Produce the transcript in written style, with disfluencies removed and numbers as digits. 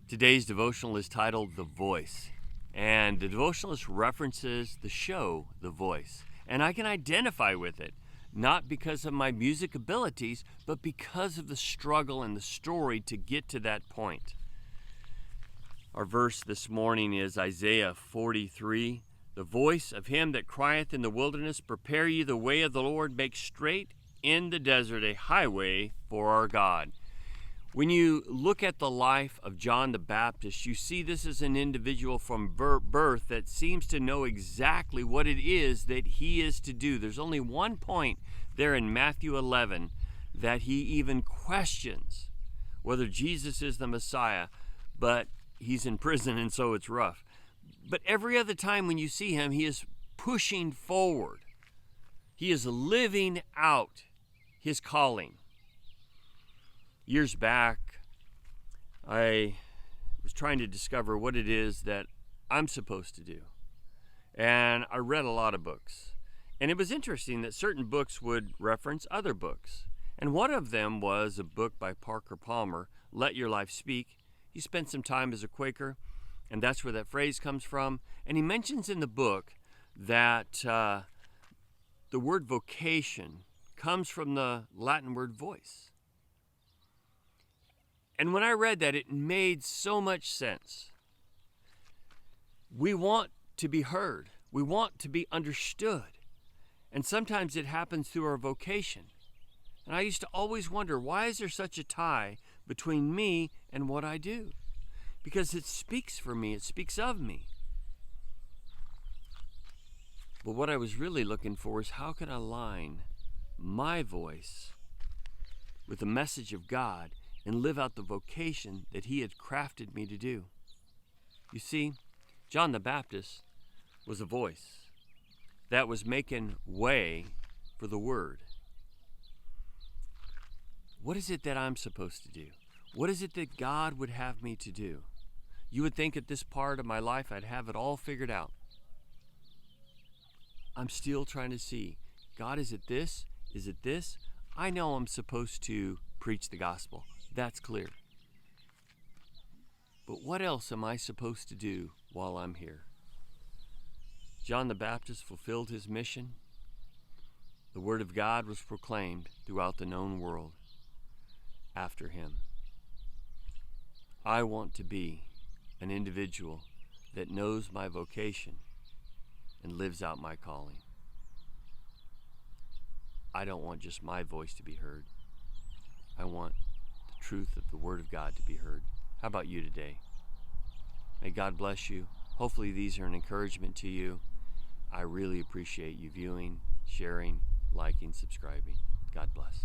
Today's devotional is titled The Voice, and the devotionalist references the show The Voice, and I can identify with it, not because of my music abilities, but because of the struggle and the story to get to that point. Our verse this morning is Isaiah 43, "The voice of him that crieth in the wilderness, prepare ye the way of the Lord, make straight in the desert a highway for our God." When you look at the life of John the Baptist, you see this is an individual from birth that seems to know exactly what it is that he is to do. There's only one point there in Matthew 11 that he even questions whether Jesus is the Messiah, but he's in prison and so it's rough. But every other time when you see him, he is pushing forward. He is living out his calling. Years back, I was trying to discover what it is that I'm supposed to do. And I read a lot of books. And it was interesting that certain books would reference other books. And one of them was a book by Parker Palmer, Let Your Life Speak. He spent some time as a Quaker, and that's where that phrase comes from. And he mentions in the book that the word vocation comes from the Latin word voice. And when I read that, it made so much sense. We want to be heard. We want to be understood. And sometimes it happens through our vocation. And I used to always wonder, why is there such a tie between me and what I do? Because it speaks for me. It speaks of me. But what I was really looking for is how can I align my voice with the message of God and live out the vocation that he had crafted me to do. You see, John the Baptist was a voice that was making way for the word. What is it that I'm supposed to do? What is it that God would have me to do? You would think at this part of my life I'd have it all figured out. I'm still trying to see, God, is it this? Is it this? I know I'm supposed to preach the gospel. That's clear. But what else am I supposed to do while I'm here? John the Baptist fulfilled his mission. The word of God was proclaimed throughout the known world after him. I want to be an individual that knows my vocation and lives out my calling. I don't want just my voice to be heard. I want the truth of the Word of God to be heard. How about you today? May God bless you. Hopefully these are an encouragement to you. I really appreciate you viewing, sharing, liking, subscribing. God bless.